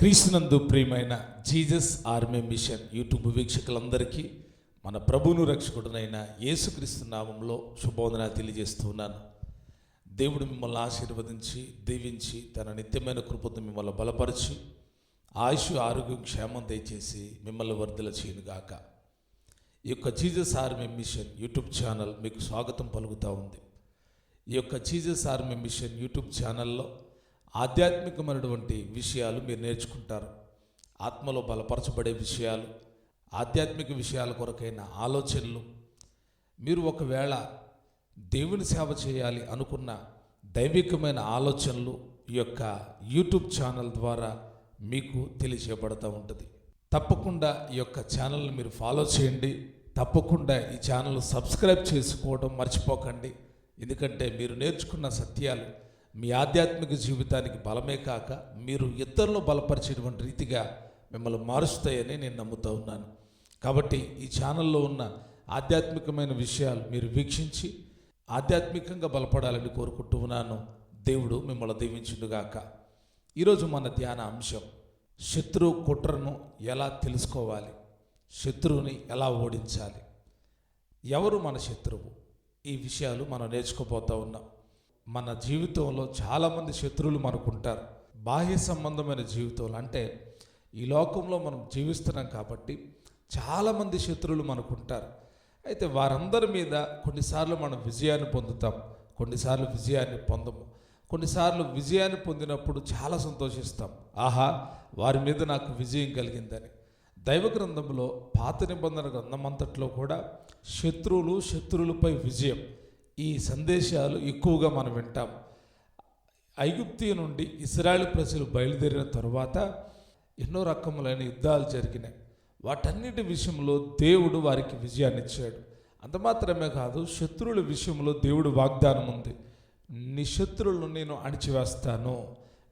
క్రీస్తునందు ప్రియమైన Jesus Army Mission YouTube వీక్షకులందరికీ మన ప్రభువును రక్షకుడునైన యేసుక్రీస్తు నామంలో శుభవందనాలు తెలియజేస్తున్నాను. దేవుడు మిమ్మల్ని ఆశీర్వదించి దీవించి తన నిత్యమైన కృపతో మిమ్మల్ని బలపరిచి ఆయుష్ ఆరోగ్యం క్షేమం దయచేసి మిమ్మల్ని వర్ధల చేయనుగాక. ఈ యొక్క Jesus Army Mission YouTube channel మీకు స్వాగతం పలుకుతూ ఉంది. ఈ యొక్క జీసస్ ఆర్మీ మిషన్ యూట్యూబ్ ఛానల్లో ఆధ్యాత్మికమైనటువంటి విషయాలు మీరు నేర్చుకుంటారు. ఆత్మలో బలపరచబడే విషయాలు, ఆధ్యాత్మిక విషయాల కొరకైన ఆలోచనలు, మీరు ఒకవేళ దేవుని సేవ చేయాలి అనుకున్న దైవికమైన ఆలోచనలు ఈ యొక్క యూట్యూబ్ ఛానల్ ద్వారా మీకు తెలియజేయబడుతూ ఉంటుంది. తప్పకుండా ఈ యొక్క ఛానల్ని మీరు ఫాలో చేయండి. తప్పకుండా ఈ ఛానల్ సబ్స్క్రైబ్ చేసుకోవడం మర్చిపోకండి. ఎందుకంటే మీరు నేర్చుకున్న సత్యాలు మీ ఆధ్యాత్మిక జీవితానికి బలమే కాక మీరు ఇతరులను బలపరిచేటువంటి రీతిగా మిమ్మల్ని మారుస్తాయని నేను నమ్ముతూ ఉన్నాను. కాబట్టి ఈ ఛానల్లో ఉన్న ఆధ్యాత్మికమైన విషయాలు మీరు వీక్షించి ఆధ్యాత్మికంగా బలపడాలని కోరుకుంటూ ఉన్నాను. దేవుడు మిమ్మల్ని దీవించుగాక. ఈరోజు మన ధ్యాన అంశం శత్రువు కుట్రను ఎలా తెలుసుకోవాలి, శత్రువుని ఎలా ఓడించాలి, ఎవరు మన శత్రువు, ఈ విషయాలు మనం నేర్చుకోబోతూ ఉన్నాం. మన జీవితంలో చాలామంది శత్రువులు మనకుంటారు. బాహ్య సంబంధమైన జీవితంలో అంటే ఈ లోకంలో మనం జీవిస్తున్నాం కాబట్టి చాలామంది శత్రువులు మనకుంటారు. అయితే వారందరి మీద కొన్నిసార్లు మనం విజయాన్ని పొందుతాం, కొన్నిసార్లు విజయాన్ని పొందము. కొన్నిసార్లు విజయాన్ని పొందినప్పుడు చాలా సంతోషిస్తాం, ఆహా వారి మీద నాకు విజయం కలిగిందని. దైవ గ్రంథంలో పాత నిబంధన గ్రంథం అంతట్లో కూడా శత్రువులపై విజయం, ఈ సందేశాలు ఎక్కువగా మనం వింటాం. ఐగుప్తు నుండి ఇశ్రాయేలు ప్రజలు బయలుదేరిన తరువాత ఎన్నో రకములైన యుద్ధాలు జరిగినాయి. వాటన్నిటి విషయంలో దేవుడు వారికి విజయాన్ని ఇచ్చాడు. అంత మాత్రమే కాదు, శత్రువుల విషయంలో దేవుడు వాగ్దానం ఉంది, నీ శత్రువులను నేను అణిచివేస్తాను,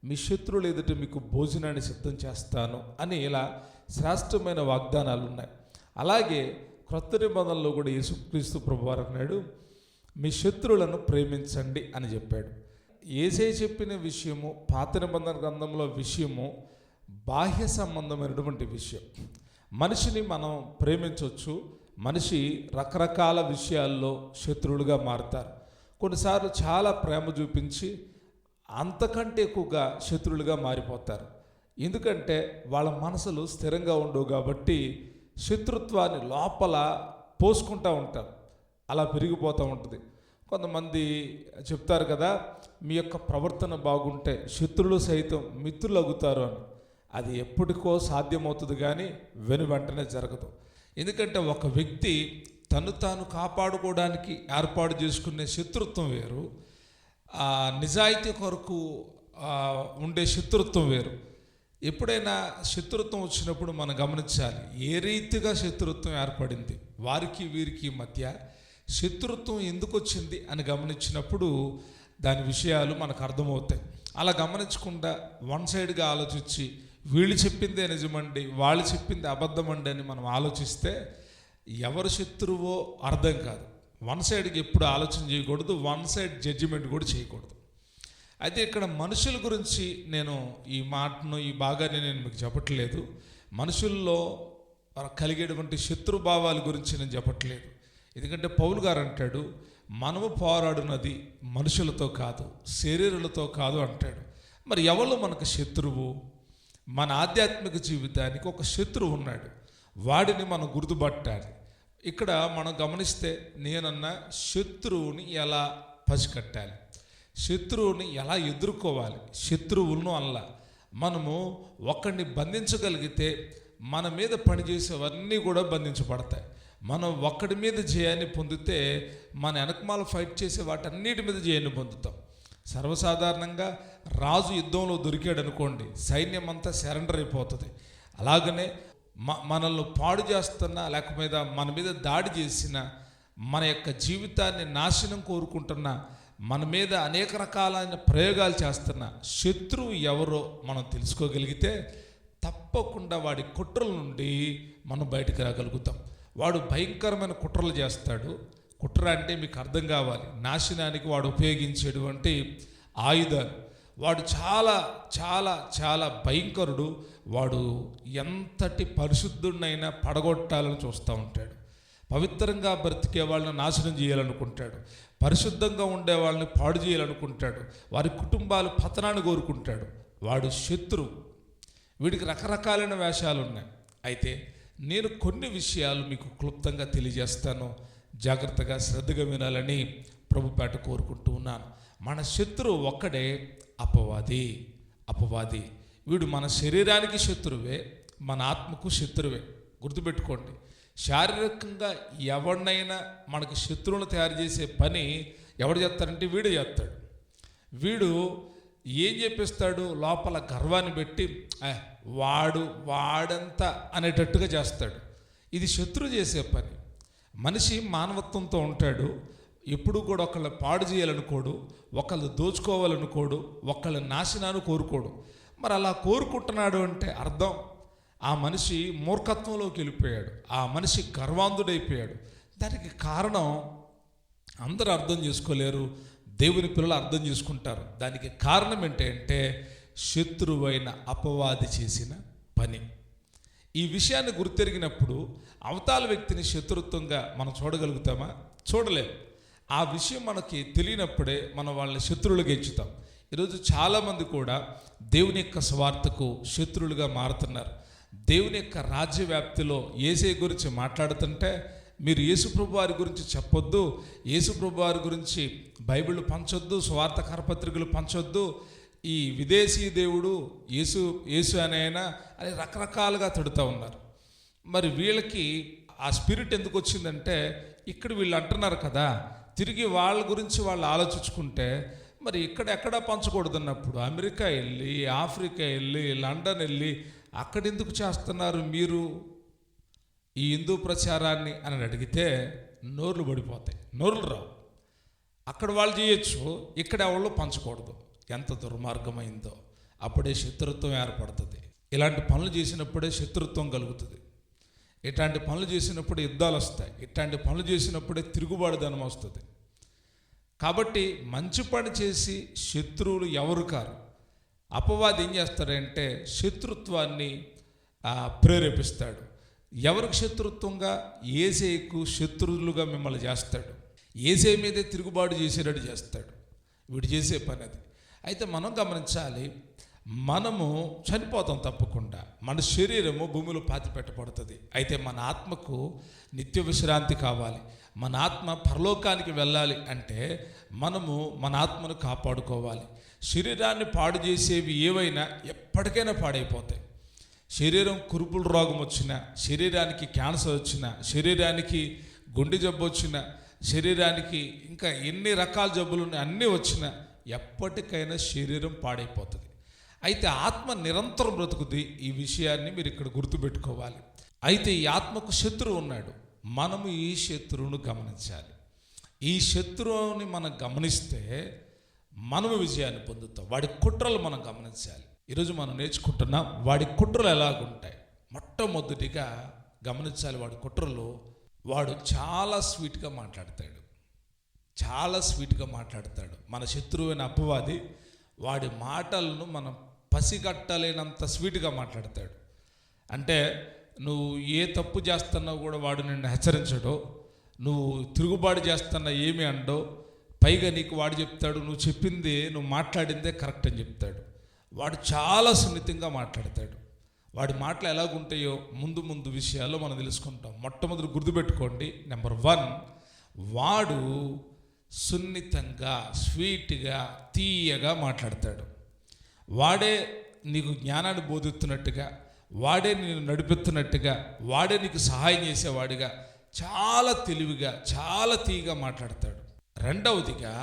మీ శత్రువులు ఎదుట మీకు భోజనాన్ని సిద్ధం చేస్తాను అని ఇలా శ్రేష్టమైన వాగ్దానాలు ఉన్నాయి. అలాగే క్రొత్త నిబంధనలో కూడా యేసుక్రీస్తు ప్రభువారు అన్నాడు, మీ శత్రువులను ప్రేమించండి అని చెప్పాడు. యేసయ్య చెప్పిన విషయము పాత నిబంధన గ్రంథంలో విషయము బాహ్య సంబంధమైనటువంటి విషయం. మనిషిని మనం ప్రేమించవచ్చు. మనిషి రకరకాల విషయాల్లో శత్రువులుగా మారుతారు. కొన్నిసార్లు చాలా ప్రేమ చూపించి అంతకంటే ఎక్కువగా శత్రువులుగా మారిపోతారు. ఎందుకంటే వాళ్ళ మనసులు స్థిరంగా ఉండవు కాబట్టి శత్రుత్వాన్ని లోపల పోసుకుంటూ ఉంటారు, అలా పెరిగిపోతూ ఉంటుంది. కొంతమంది చెప్తారు కదా, మీ యొక్క ప్రవర్తన బాగుంటే శత్రువులు సైతం మిత్రులు అగుతారు అని. అది ఎప్పటికో సాధ్యమవుతుంది కానీ వెంటనే జరగదు. ఎందుకంటే ఒక వ్యక్తి తను తాను కాపాడుకోవడానికి ఏర్పాటు చేసుకునే శత్రుత్వం వేరు, నిజాయితీ కొరకు ఉండే శత్రుత్వం వేరు. ఎప్పుడైనా శత్రుత్వం వచ్చినప్పుడు మనం గమనించాలి, ఏ రీతిగా శత్రుత్వం ఏర్పడింది, వారికి వీరికి మధ్య శత్రుత్వం ఎందుకు వచ్చింది అని గమనించినప్పుడు దాని విషయాలు మనకు అర్థమవుతాయి. అలా గమనించకుండా వన్ సైడ్గా ఆలోచించి వీళ్ళు చెప్పిందే నిజమండి, వాళ్ళు చెప్పింది అబద్ధమండి అని మనం ఆలోచిస్తే ఎవరు శత్రువో అర్థం కాదు. వన్ సైడ్కి ఎప్పుడు ఆలోచన చేయకూడదు, వన్ సైడ్ జడ్జిమెంట్ కూడా చేయకూడదు. అయితే ఇక్కడ మనుషుల గురించి నేను ఈ భాగాన్ని నేను మీకు చెప్పట్లేదు. మనుషుల్లో కలిగేటువంటి శత్రుభావాల గురించి నేను చెప్పట్లేదు. ఎందుకంటే పౌలు గారు అంటాడు, మనము పోరాడున్నది మనుషులతో కాదు, శరీరులతో కాదు అంటాడు. మరి ఎవరు మనకు శత్రువు? మన ఆధ్యాత్మిక జీవితానికి ఒక శత్రువు ఉన్నాడు, వాడిని మనం గుర్తుపట్టాలి. ఇక్కడ మనం గమనిస్తే నేనన్నా శత్రువుని ఎలా పసికట్టాలి, శత్రువుని ఎలా ఎదుర్కోవాలి. శత్రువులను అల్లా మనము ఒకరిని బంధించగలిగితే మన మీద పనిచేసేవన్నీ కూడా బంధించబడతాయి. మనం ఒక్కడి మీద జయాన్ని పొందితే మన వెనకమాల ఫైట్ చేసే వాటన్నిటి మీద జయాన్ని పొందుతాం. సర్వసాధారణంగా రాజు యుద్ధంలో దొరికాడు అనుకోండి, సైన్యం అంతా సరెండర్ అయిపోతుంది. అలాగనే మనల్ని పాడు చేస్తున్న లేకపోతే మన మీద దాడి చేసిన, మన యొక్క జీవితాన్ని నాశనం కోరుకుంటున్న, మన మీద అనేక రకాలైన ప్రయోగాలు చేస్తున్న శత్రువు ఎవరో మనం తెలుసుకోగలిగితే తప్పకుండా వాడి కుట్రల నుండి మనం బయటకు రాగలుగుతాం. వాడు భయంకరమైన కుట్రలు చేస్తాడు. కుట్ర అంటే మీకు అర్థం కావాలి, నాశనానికి వాడు ఉపయోగించేటువంటి ఆయుధాలు. వాడు చాలా చాలా చాలా భయంకరుడు. వాడు ఎంతటి పరిశుద్ధుడినైనా పడగొట్టాలని చూస్తూ ఉంటాడు. పవిత్రంగా బ్రతికే వాళ్ళని నాశనం చేయాలనుకుంటాడు. పరిశుద్ధంగా ఉండే వాళ్ళని పాడు చేయాలనుకుంటాడు. వారి కుటుంబాలు పతనాన్ని కోరుకుంటాడు. వాడు శత్రువు. వీడికి రకరకాలైన వేషాలు ఉన్నాయి. అయితే నేను కొన్ని విషయాలు మీకు క్లుప్తంగా తెలియజేస్తాను. జాగ్రత్తగా శ్రద్ధగా వినాలని ప్రభుపేట కోరుకుంటూ ఉన్నాను. మన శత్రువు ఒక్కడే, అపవాది. వీడు మన శరీరానికి శత్రువే, మన ఆత్మకు శత్రువే. గుర్తుపెట్టుకోండి, శారీరకంగా ఎవరినైనా మనకు శత్రువులను తయారు చేసే పని ఎవడు చేస్తాడంటే వీడే చేస్తాడు. వీడు ఏం చెప్పిస్తాడు, లోపల గర్వాన్ని పెట్టి వాడంతా అనేటట్టుగా చేస్తాడు. ఇది శత్రువు చేసే పని. మనిషి మానవత్వంతో ఉంటాడు. ఎప్పుడు కూడా ఒకళ్ళని పాడు చేయాలనుకోడు, ఒకళ్ళు దోచుకోవాలనుకోడు, ఒకళ్ళ నాశనాన్ని కోరుకోడు. మరి అలా కోరుకుంటున్నాడు అంటే అర్థం ఆ మనిషి మూర్ఖత్వంలోకి వెళ్ళిపోయాడు. ఆ మనిషి గర్వాంధుడైపోయాడు. దానికి కారణం అందరూ అర్థం చేసుకోలేరు, దేవుని పిల్లలు అర్థం చేసుకుంటారు. దానికి కారణం ఏంటంటే శత్రువైన అపవాది చేసిన పని. ఈ విషయాన్ని గుర్తెరిగినప్పుడు అవతల వ్యక్తిని శత్రుత్వంగా మనం చూడగలుగుతామా? చూడలేము. ఆ విషయం మనకి తెలియనప్పుడే మనం వాళ్ళని శత్రువులుగా ఎంచుతాం. ఈరోజు చాలామంది కూడా దేవుని యొక్క స్వార్థకు శత్రువులుగా మారుతున్నారు. దేవుని యొక్క రాజ్య వ్యాప్తిలో యేసయ్య గురించి మాట్లాడుతుంటే మీరు యేసుప్రభు వారి గురించి చెప్పొద్దు, యేసుప్రభు వారి గురించి బైబిల్ పంచొద్దు, స్వార్థ కరపత్రికలు పంచొద్దు, ఈ విదేశీ దేవుడు యేసు అనేనా అని రకరకాలుగా తిడుతూ ఉన్నారు. మరి వీళ్ళకి ఆ స్పిరిట్ ఎందుకు వచ్చిందంటే ఇక్కడ వీళ్ళు అంటున్నారు కదా, తిరిగి వాళ్ళ గురించి వాళ్ళు ఆలోచించుకుంటే మరి ఎక్కడ పంచకూడదన్నప్పుడు అమెరికా వెళ్ళి, ఆఫ్రికా వెళ్ళి, లండన్ వెళ్ళి అక్కడెందుకు చేస్తున్నారు మీరు ఈ హిందూ ప్రచారాన్ని అని అడిగితే నోర్లు పడిపోతాయి, నోర్లు రావు. అక్కడ వాళ్ళు చేయొచ్చు, ఇక్కడ ఎవరు పంచకూడదు. ఎంత దుర్మార్గమైందో. అప్పుడే శత్రుత్వం ఏర్పడుతుంది. ఇలాంటి పనులు చేసినప్పుడే శత్రుత్వం కలుగుతుంది. ఇట్లాంటి పనులు చేసినప్పుడు యుద్ధాలు వస్తాయి. ఇట్లాంటి పనులు చేసినప్పుడే తిరుగుబాటుదనం వస్తుంది. కాబట్టి మంచి పని చేసి శత్రువులు ఎవరు కారు. అపవాది ఏం చేస్తాడంటే శత్రుత్వాన్ని ప్రేరేపిస్తాడు. ఎవరికి శత్రుత్వంగా? యేసయ్యకు శత్రువులుగా మిమ్మల్ని చేస్తాడు. యేసయ్య మీదే తిరుగుబాటు చేసేటట్టు చేస్తాడు. వీడు చేసే పని అది. అయితే మనం గమనించాలి, మనము చనిపోతాం తప్పకుండా. మన శరీరము భూమిలో పాతిపెట్టబడుతుంది. అయితే మన ఆత్మకు నిత్య విశ్రాంతి కావాలి. మన ఆత్మ పరలోకానికి వెళ్ళాలి అంటే మనము మన ఆత్మను కాపాడుకోవాలి. శరీరాన్ని పాడు చేసేవి ఏవైనా ఎప్పటికైనా పాడైపోతాయి. శరీరం కురుపుల రోగం వచ్చినా, శరీరానికి క్యాన్సర్ వచ్చినా, శరీరానికి గుండె జబ్బు వచ్చినా, శరీరానికి ఇంకా ఎన్ని రకాల జబ్బులు అన్నీ వచ్చినా ఎప్పటికైనా శరీరం పాడైపోతుంది. అయితే ఆత్మ నిరంతరం బ్రతుకుతుంది. ఈ విషయాన్ని మీరు ఇక్కడ గుర్తుపెట్టుకోవాలి. అయితే ఈ ఆత్మకు శత్రువు ఉన్నాడు. మనము ఈ శత్రువును గమనించాలి. ఈ శత్రువుని మనం గమనిస్తే మనము విజయాన్ని పొందుతాం. వాడి కుట్రలు మనం గమనించాలి. ఈరోజు మనం నేర్చుకుంటున్నాం వాడి కుట్రలు ఎలాగుంటాయి. మొట్టమొదటిగా గమనించాలి వాడి కుట్రలు. వాడు చాలా స్వీట్గా మాట్లాడతాడు. మన శత్రువైన అపవాది వాడి మాటలను మనం పసిగట్టలేనంత స్వీట్గా మాట్లాడతాడు. అంటే నువ్వు ఏ తప్పు చేస్తున్నావు కూడా వాడు నిన్ను హెచ్చరించడో, నువ్వు తిరుగుబాటు చేస్తున్నా ఏమి అండో, పైగా నీకు వాడు చెప్తాడు నువ్వు చెప్పింది, నువ్వు మాట్లాడిందే కరెక్ట్ అని చెప్తాడు. వాడు చాలా సున్నితంగా మాట్లాడతాడు. వాడి మాటలు ఎలాగుంటాయో ముందు విషయాల్లో మనం తెలుసుకుంటాం. మొట్టమొదటి గుర్తుపెట్టుకోండి, నెంబర్ 1, వాడు సున్నితంగా, స్వీట్గా, తీయగా మాట్లాడతాడు. వాడే నీకు జ్ఞానాన్ని బోధిస్తున్నట్టుగా, వాడే నేను నడిపిస్తున్నట్టుగా, వాడే నీకు సహాయం చేసేవాడిగా చాలా తెలివిగా, చాలా తీయగా మాట్లాడతాడు. రెండవదిగా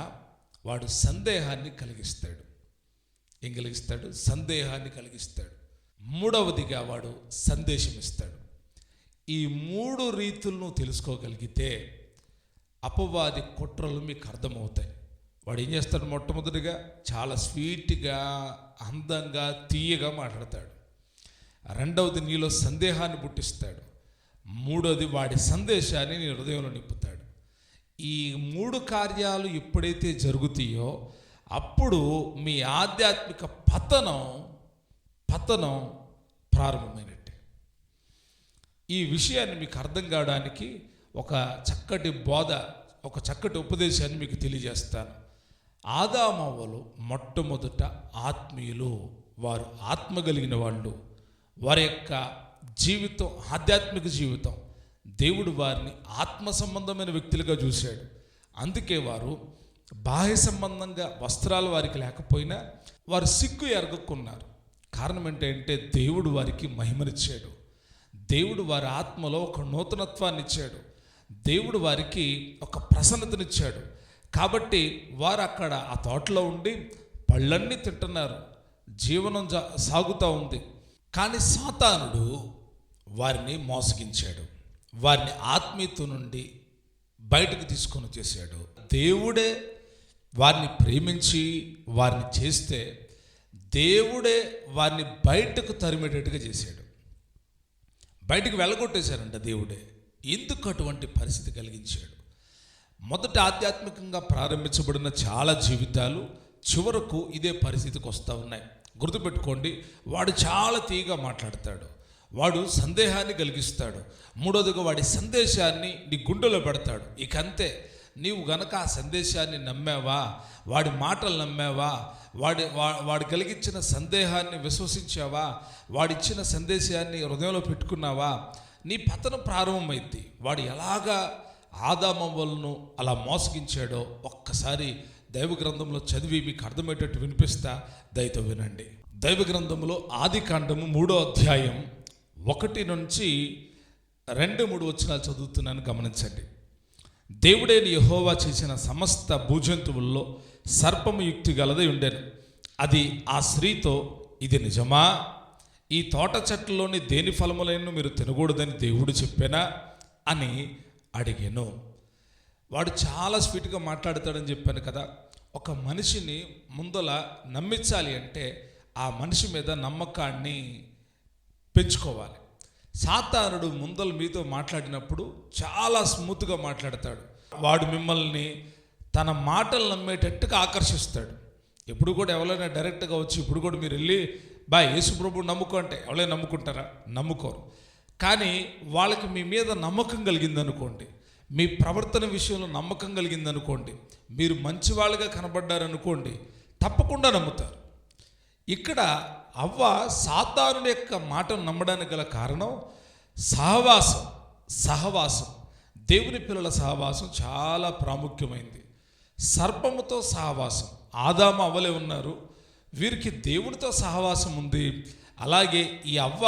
వాడు సందేహాన్ని కలిగిస్తాడు. ఏం కలిగిస్తాడు? సందేహాన్ని కలిగిస్తాడు. మూడవదిగా వాడు సందేశం ఇస్తాడు. ఈ 3 రీతులను తెలుసుకోగలిగితే అపవాది కుట్రలు మీకు అర్థమవుతాయి. వాడు ఏం చేస్తాడు? మొట్టమొదటిగా చాలా స్వీట్గా, అందంగా, తీయగా మాట్లాడతాడు. రెండవది నీలో సందేహాన్ని పుట్టిస్తాడు. మూడవది వాడి సందేశాన్ని నీ హృదయంలో నింపుతాడు. ఈ 3 కార్యాలు ఎప్పుడైతే జరుగుతాయో అప్పుడు మీ ఆధ్యాత్మిక పతనం ప్రారంభమైనట్టే. ఈ విషయాన్ని మీకు అర్థం కావడానికి ఒక చక్కటి బోధ, ఒక చక్కటి ఉపదేశాన్ని మీకు తెలియజేస్తాను. ఆదామవ్వలు మొట్టమొదట ఆత్మీయులు, వారు ఆత్మ కలిగిన వాళ్ళు. వారి యొక్క జీవితం, ఆధ్యాత్మిక జీవితం, దేవుడు వారిని ఆత్మ సంబంధమైన వ్యక్తులుగా చూశాడు. అందుకే వారు బాహ్య సంబంధంగా వస్త్రాలు వారికి లేకపోయినా వారు సిగ్గు ఎరగకున్నారు. కారణం ఏంటంటే దేవుడు వారికి మహిమనిచ్చాడు. దేవుడు వారి ఆత్మలో ఒక నూతనత్వాన్ని ఇచ్చాడు. దేవుడు వారికి ఒక ప్రసన్నతనిచ్చాడు. కాబట్టి వారు అక్కడ ఆ తోటలో ఉండి పళ్ళన్నీ తింటున్నారు, జీవనం సాగుతూ ఉంది. కానీ సాతానుడు వారిని మోసగించాడు, వారిని ఆత్మీయత నుండి బయటకు తీసుకొని వచ్చేసాడు. దేవుడే వారిని ప్రేమించి వారిని చేస్తే దేవుడే వారిని బయటకు తరిమేటట్టుగా చేశాడు. బయటకు వెళ్ళగొట్టేశారంట దేవుడే. ఎందుకు అటువంటి పరిస్థితి కలిగించాడు? మొదట ఆధ్యాత్మికంగా ప్రారంభించబడిన చాలా జీవితాలు చివరకు ఇదే పరిస్థితికి వస్తూ ఉన్నాయి. గుర్తుపెట్టుకోండి, వాడు చాలా తీయగా మాట్లాడతాడు, వాడు సందేహాన్ని కలిగిస్తాడు. మూడోదిగా వాడి సందేశాన్ని నీ గుండెలో పెడతాడు. ఇక అంతే, నీవు గనక ఆ సందేశాన్ని నమ్మావా, వాడి మాటలు నమ్మావా, వాడు కలిగించిన సందేహాన్ని విశ్వసించావా, వాడిచ్చిన సందేశాన్ని హృదయంలో పెట్టుకున్నావా, నీ పతనం ప్రారంభమైంది. వాడు ఎలాగా ఆదామవ్వలను అలా మోసగించాడో ఒక్కసారి దైవ గ్రంథంలో చదివి మీకు అర్థమయ్యేటట్టు వినిపిస్తా, దయతో వినండి. దైవ గ్రంథంలో ఆదికాండము 3వ అధ్యాయం 1 నుంచి 2-3 వచనాలు చదువుతున్నాను, గమనించండి. దేవుడైన యెహోవా చేసిన సమస్త భూజంతువుల్లో సర్పము యుక్తి గలదై ఉండెను. అది ఆ స్త్రీతో, ఇది నిజమా? ఈ తోట చెట్లలోని దేని ఫలములైన మీరు తినకూడదని దేవుడు చెప్పానా అని అడిగాను. వాడు చాలా స్వీట్గా మాట్లాడతాడని చెప్పాను కదా. ఒక మనిషిని ముందల నమ్మించాలి అంటే ఆ మనిషి మీద నమ్మకాన్ని పెంచుకోవాలి. సాతానుడు ముందల మీతో మాట్లాడినప్పుడు చాలా స్మూత్గా మాట్లాడతాడు. వాడు మిమ్మల్ని తన మాటలు నమ్మేటట్టుగా ఆకర్షిస్తాడు. ఎప్పుడు కూడా ఎవరైనా డైరెక్ట్గా వచ్చి ఇప్పుడు కూడా మీరు వెళ్ళి యేసు ప్రభువు నమ్ముకో అంటే ఎవరైనా నమ్ముకుంటారా? నమ్ముకోరు. కానీ వాళ్ళకి మీ మీద నమ్మకం కలిగిందనుకోండి, మీ ప్రవర్తన విషయంలో నమ్మకం కలిగిందనుకోండి, మీరు మంచి వాళ్ళుగా కనబడ్డారనుకోండి, తప్పకుండా నమ్ముతారు. ఇక్కడ అవ్వ సాతానుని యొక్క మాటను నమ్మడానికి గల కారణం సహవాసం. దేవుని పిల్లల సహవాసం చాలా ప్రాముఖ్యమైంది. సర్పముతో సహవాసం, ఆదాము అవ్వలే ఉన్నారు, వీరికి దేవునితో సహవాసం ఉంది. అలాగే ఈ అవ్వ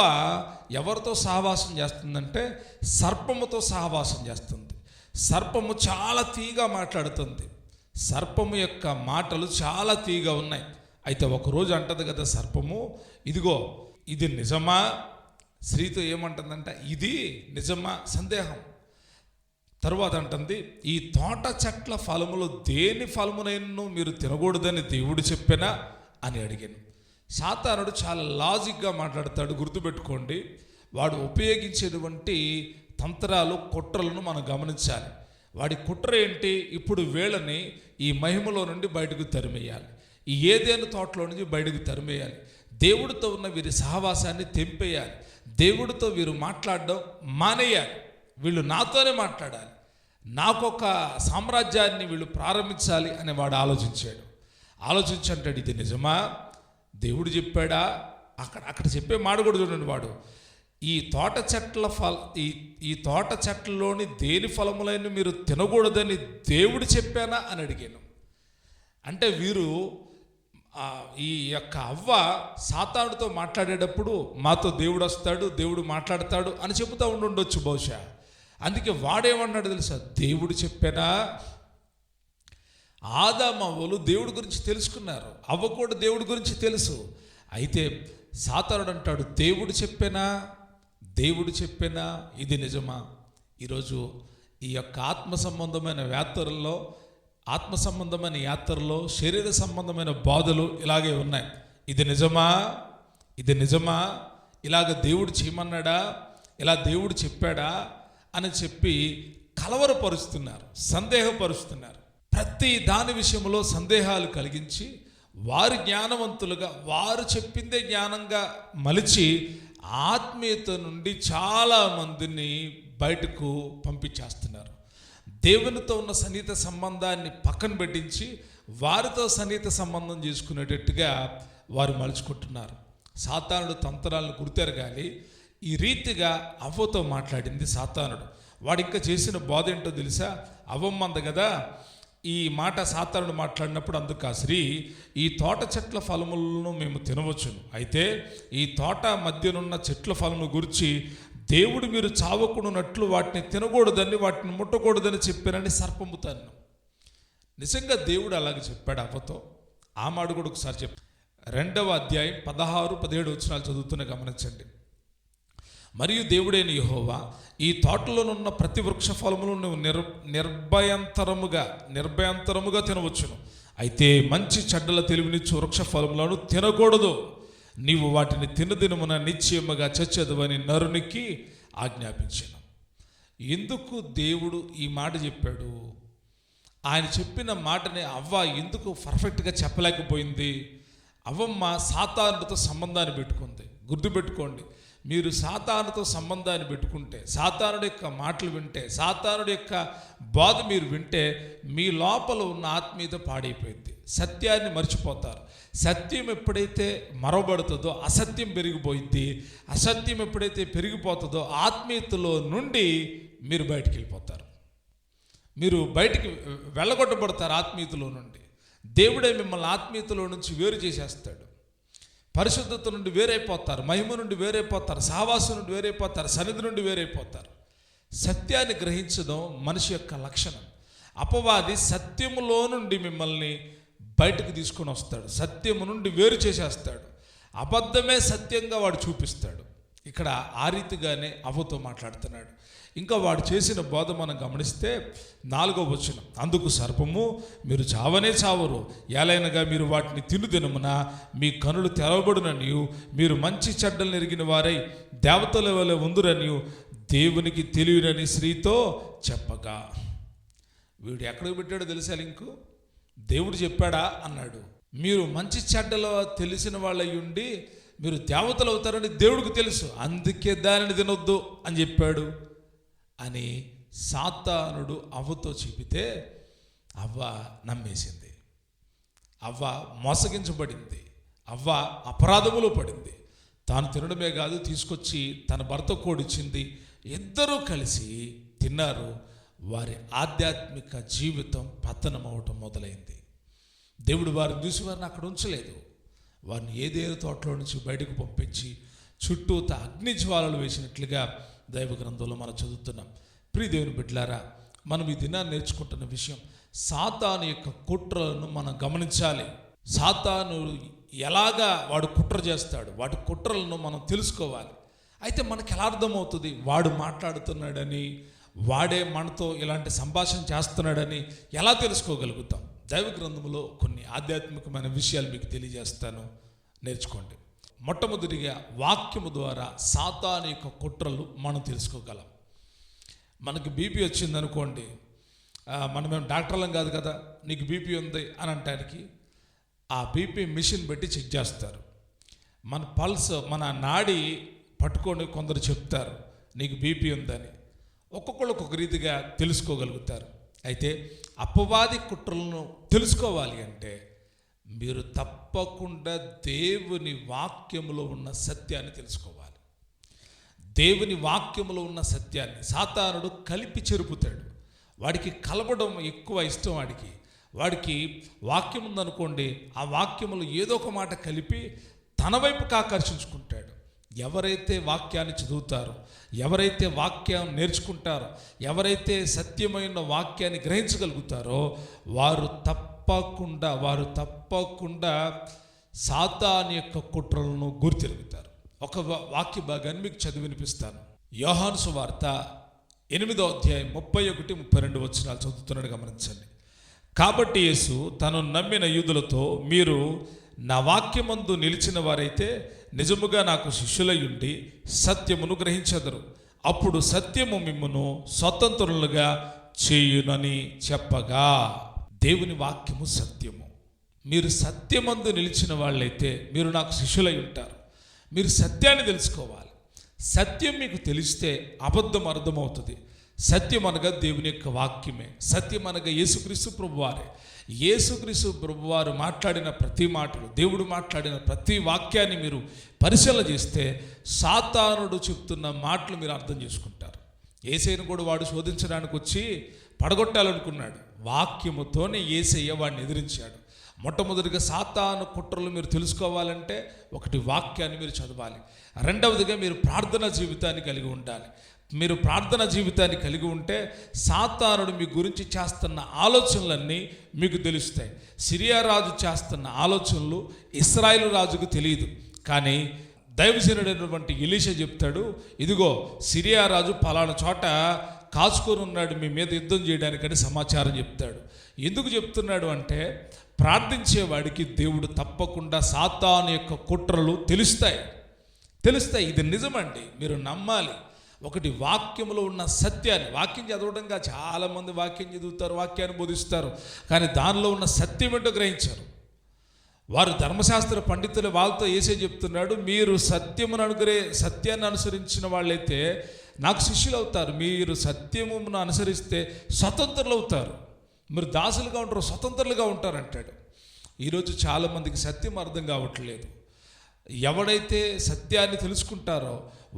ఎవరితో సహవాసం చేస్తుందంటే సర్పముతో సహవాసం చేస్తుంది. సర్పము చాలా తీయగా మాట్లాడుతుంది. సర్పము యొక్క మాటలు చాలా తీయగా ఉన్నాయి. అయితే ఒకరోజు అంటది కదా సర్పము, ఇదిగో ఇది నిజమా? స్త్రీతో ఏమంటుందంట, ఇది నిజమా? సందేహం. తరువాత అంటుంది, ఈ తోట చెట్ల ఫలములు దేని ఫలమునైనా మీరు తినకూడదని దేవుడు చెప్పానా అని అడిగాను. సాతానుడు చాలా లాజిక్గా మాట్లాడతాడు. గుర్తుపెట్టుకోండి, వాడు ఉపయోగించేటువంటి తంత్రాలు, కుట్రలను మనం గమనించాలి. వాడి కుట్ర ఏంటి? ఇప్పుడు వీళ్ళని ఈ మహిమలో నుండి బయటకు తరిమేయాలి, ఈ ఏదేను తోటలో నుంచి బయటకు తరిమేయాలి, దేవుడితో ఉన్న వీరి సహవాసాన్ని తెంపేయాలి, దేవుడితో వీరు మాట్లాడడం మానేయాలి, వీళ్ళు నాతోనే మాట్లాడాలి, నాకొక సామ్రాజ్యాన్ని వీళ్ళు ప్రారంభించాలి అని వాడు ఆలోచించంటాడు. ఇది నిజమా? దేవుడు చెప్పాడా? అక్కడ చెప్పే మాట కూడా చూడండి. వాడు ఈ తోట చెట్లలోని దేని ఫలములైన మీరు తినకూడదని దేవుడు చెప్పానా అని అడిగాను. అంటే వీరు ఈ యొక్క అవ్వ సాతానుడితో మాట్లాడేటప్పుడు మాతో దేవుడు వస్తాడు, దేవుడు మాట్లాడతాడు అని చెబుతూ ఉండొచ్చు బహుశా. అందుకే వాడేమన్నాడు తెలుసా? దేవుడు చెప్పానా? ఆదాము అవ్వలు దేవుడి గురించి తెలుసుకున్నారు, అవ్వ కూడా దేవుడి గురించి తెలుసు. అయితే సాతానుడు అంటాడు, దేవుడు చెప్పానా? ఇది నిజమా? ఈరోజు ఈ యొక్క ఆత్మ సంబంధమైన యాత్రల్లో శరీర సంబంధమైన బాధలు ఇలాగే ఉన్నాయి. ఇది నిజమా? ఇలాగ దేవుడు చేయమన్నాడా? ఇలా దేవుడు చెప్పాడా అని చెప్పి కలవరపరుస్తున్నారు, సందేహపరుస్తున్నారు. ప్రతి దాని విషయంలో సందేహాలు కలిగించి వారి జ్ఞానవంతులుగా వారు చెప్పిందే జ్ఞానంగా మలిచి ఆత్మీయత నుండి చాలామందిని బయటకు పంపించేస్తున్నారు. దేవునితో ఉన్న సన్నిహిత సంబంధాన్ని పక్కన పెట్టించి వారితో సన్నిహిత సంబంధం చేసుకునేటట్టుగా వారు మలుచుకుంటున్నారు. సాతానుడు తంత్రాలను గుర్తెరగాలి. ఈ రీతిగా అవ్వతో మాట్లాడింది సాతానుడు. వాడు ఇంకా చేసిన బోధ ఏంటో తెలుసా? అవ్వమ్మంది కదా, ఈ మాట సాతానుడు మాట్లాడినప్పుడు అందుకు ఆ స్త్రీ, ఈ తోట చెట్ల ఫలములను మేము తినవచ్చును, అయితే ఈ తోట మధ్యనున్న చెట్ల ఫలము గురించి దేవుడు మీరు చావకున్నట్లు వాటిని తినకూడదని వాటిని ముట్టకూడదని చెప్పానని సర్పముతాను. నిజంగా దేవుడు అలాగే చెప్పాడు అవ్వతో. ఆ మాట కూడా ఒకసారి చెప్పు. 2వ అధ్యాయం 16-17 వచనాలు చదువుతూనే గమనించండి. మరియు దేవుడైన యెహోవా, ఈ తోటలోనున్న ప్రతి వృక్ష ఫలములను నువ్వు నిర్భయంతరముగా తినవచ్చును, అయితే మంచి చెడ్డల తెలివినిచ్చు వృక్ష ఫలములను తినకూడదు, నీవు వాటిని తినదినమున నిశ్చయముగా చచ్చెదవని నరునికి ఆజ్ఞాపించాను. ఎందుకు దేవుడు ఈ మాట చెప్పాడు? ఆయన చెప్పిన మాటని అవ్వ ఎందుకు పర్ఫెక్ట్గా చెప్పలేకపోయింది? అవ్వమ్మ సాతానుడితో సంబంధాన్ని పెట్టుకుంది. గుర్తుపెట్టుకోండి, మీరు సాతానుడితో సంబంధాన్ని పెట్టుకుంటే, సాతానుడి యొక్క మాటలు వింటే, సాతానుడి యొక్క బాధ మీరు వింటే మీ లోపల ఉన్న ఆత్మీయత పాడైపోయింది. సత్యాన్ని మర్చిపోతారు. సత్యం ఎప్పుడైతే మరవబడుతుందో అసత్యం పెరిగిపోయింది. అసత్యం ఎప్పుడైతే పెరిగిపోతుందో ఆత్మీయతలో నుండి మీరు బయటికి వెళ్ళిపోతారు. మీరు బయటికి వెళ్ళగొట్టబడతారు ఆత్మీయతలో నుండి. దేవుడే మిమ్మల్ని ఆత్మీయతలో నుంచి వేరు చేసేస్తాడు. పరిశుద్ధత నుండి వేరైపోతారు, మహిమ నుండి వేరైపోతారు, సహవాసం నుండి వేరైపోతారు, సన్నిధి నుండి వేరైపోతారు. సత్యాన్ని గ్రహించడం మనిషి యొక్క లక్షణం. అపవాది సత్యములో నుండి మిమ్మల్ని బయటకు తీసుకొని వస్తాడు, సత్యము నుండి వేరు చేసేస్తాడు. అబద్ధమే సత్యంగా వాడు చూపిస్తాడు. ఇక్కడ ఆ రీతిగానే అవ్వతో మాట్లాడుతున్నాడు. ఇంకా వాడు చేసిన బోధ మనం గమనిస్తే 4వ వచనం, అందుకు సర్పము, మీరు చావనే చావరు, ఏలైనగా మీరు వాటిని తినుదినమున మీ కనులు తెరవబడుననియు మీరు మంచి చెడ్డలను ఎరిగిన వారై దేవతల వలె ఉందురనియు దేవునికి తెలియనని స్త్రీతో చెప్పగా. వీడు ఎక్కడికి పెట్టాడో తెలుసా? లింకు దేవుడు చెప్పాడా అన్నాడు. మీరు మంచి చెడ్డలో తెలిసిన వాళ్ళయ్యుండి మీరు దేవతలు అవుతారని దేవుడికి తెలుసు, అందుకే దానిని తినొద్దు అని చెప్పాడు అని సాతానుడు అవ్వతో చెబితే అవ్వ నమ్మేసింది. అవ్వ మోసగించబడింది. అవ్వ అపరాధములో పడింది. తాను తినడమే కాదు, తీసుకొచ్చి తన భర్త కోడిచ్చింది. ఇద్దరూ కలిసి తిన్నారు. వారి ఆధ్యాత్మిక జీవితం పతనం అవటం మొదలైంది. దేవుడు వారిని చూసి వారిని అక్కడ ఉంచలేదు. వారిని ఏదేదో తోటలో నుంచి బయటకు పంపించి చుట్టూత అగ్ని జ్వాలలు వేసినట్లుగా దైవ గ్రంథంలో మనం చదువుతున్నాం. ప్రియ దేవుని బిడ్డలారా, మనం ఈ దినాన్ని నేర్చుకుంటున్న విషయం, సాతాను యొక్క కుట్రలను మనం గమనించాలి. సాతాను ఎలాగా వాడు కుట్ర చేస్తాడు, వాటి కుట్రలను మనం తెలుసుకోవాలి. అయితే మనకి ఎలా అర్థమవుతుంది? వాడు మాట్లాడుతున్నాడని, వాడే మనతో ఇలాంటి సంభాషణ చేస్తున్నాడని ఎలా తెలుసుకోగలుగుతాం? దైవ గ్రంథంలో కొన్ని ఆధ్యాత్మికమైన విషయాలు మీకు తెలియజేస్తాను, నేర్చుకోండి. మొట్టమొదటిగా వాక్యము ద్వారా సాతాను యొక్క కుట్రలు మనం తెలుసుకోగలం. మనకి బీపీ వచ్చింది అనుకోండి, మనమేం డాక్టర్లం కాదు కదా, నీకు బీపీ ఉంది అని అంటానికి ఆ బీపీ మిషన్ పెట్టి చెక్ చేస్తారు. మన పల్స్, మన నాడి పట్టుకొని కొందరు చెప్తారు నీకు బీపీ ఉందని. ఒక్కొక్కళ్ళు ఒక్కొక్క రీతిగా తెలుసుకోగలుగుతారు. అయితే అపవాది కుట్రలను తెలుసుకోవాలి అంటే మీరు తప్పకుండా దేవుని వాక్యములో ఉన్న సత్యాన్ని తెలుసుకోవాలి. దేవుని వాక్యములో ఉన్న సత్యాన్ని సాతానుడు కలిపి చెరుపుతాడు. వాడికి కలపడం ఎక్కువ ఇష్టం. వాడికి వాక్యం ఉందనుకోండి, ఆ వాక్యములో ఏదో ఒక మాట కలిపి తన వైపుకి ఆకర్షించుకుంటాడు. ఎవరైతే వాక్యాన్ని చదువుతారో, ఎవరైతే వాక్యం నేర్చుకుంటారో, ఎవరైతే సత్యమైన వాక్యాన్ని గ్రహించగలుగుతారో వారు తప్పకుండా సాతాను యొక్క కుట్రలను గుర్తిరుగుతారు. ఒక వాక్య భాగాన్ని మీకు చదివి వినిపిస్తాను. యోహాను సువార్త 8వ అధ్యాయం 31-32 వచనాలు చదువుతున్నాడు, గమనించండి. కాబట్టి యేసు తను నమ్మిన యూదులతో, మీరు నా వాక్యమందు నిలిచిన వారైతే నిజముగా నాకు శిష్యులయ్యుండి సత్యమును గ్రహించెదరు. అప్పుడు సత్యము మిమ్మును స్వతంత్రులుగా చేయునని చెప్పగా. దేవుని వాక్యము సత్యము. మీరు సత్యమందు నిలిచిన వాళ్ళైతే మీరు నాకు శిష్యులై ఉంటారు. మీరు సత్యాన్ని తెలుసుకోవాలి. సత్యం మీకు తెలిస్తే అబద్ధం అర్థమవుతుంది. సత్యం అనగా దేవుని యొక్క వాక్యమే. సత్యం అనగా యేసుక్రీస్తు ప్రభువారే. యేసుక్రీస్తు ప్రభువారు మాట్లాడిన ప్రతి మాటలు, దేవుడు మాట్లాడిన ప్రతి వాక్యాన్ని మీరు పరిశీలన చేస్తే సాతానుడు చెప్తున్న మాటలు మీరు అర్థం చేసుకుంటారు. యేసయ్యను కూడా వాడు శోధించడానికి వచ్చి పడగొట్టాలనుకున్నాడు. వాక్యముతోనే యేసయ్య వాడిని ఎదిరించాడు. మొట్టమొదటిగా సాతాను కుట్రలు మీరు తెలుసుకోవాలంటే ఒకటి వాక్యాన్ని మీరు చదవాలి. రెండవదిగా మీరు ప్రార్థనా జీవితాన్ని కలిగి ఉండాలి. మీరు ప్రార్థనా జీవితాన్ని కలిగి ఉంటే సాతానుడు మీ గురించి చేస్తున్న ఆలోచనలన్నీ మీకు తెలుస్తాయి. సిరియా రాజు చేస్తున్న ఆలోచనలు ఇశ్రాయేలు రాజుకు తెలియదు. కానీ దైవజనుడైనటువంటి ఎలీషా చెప్తాడు, ఇదిగో సిరియా రాజు పలానా చోట కాచుకొని ఉన్నాడు మీ మీద యుద్ధం చేయడానికని సమాచారం చెప్తాడు. ఎందుకు చెప్తున్నాడు అంటే ప్రార్థించేవాడికి దేవుడు తప్పకుండా సాతాను యొక్క కుట్రలు తెలుస్తాయి. ఇది నిజమండి, మీరు నమ్మాలి. ఒకటి వాక్యంలో ఉన్న సత్యాన్ని, వాక్యం చదవడంగా చాలామంది వాక్యం చదువుతారు, వాక్యాన్ని బోధిస్తారు, కానీ దానిలో ఉన్న సత్యం ఏంటో గ్రహించారు. వారు ధర్మశాస్త్ర పండితులు వాళ్ళతో యేసే చెప్తున్నాడు, మీరు సత్యాన్ని అనుసరించిన వాళ్ళైతే నాకు శిష్యులు అవుతారు. మీరు సత్యమును అనుసరిస్తే స్వతంత్రులు అవుతారు. మీరు దాసులుగా ఉంటారు, స్వతంత్రులుగా ఉంటారు అంటాడు. ఈరోజు చాలామందికి సత్యం అర్థం కావట్లేదు. ఎవడైతే సత్యాన్ని తెలుసుకుంటారో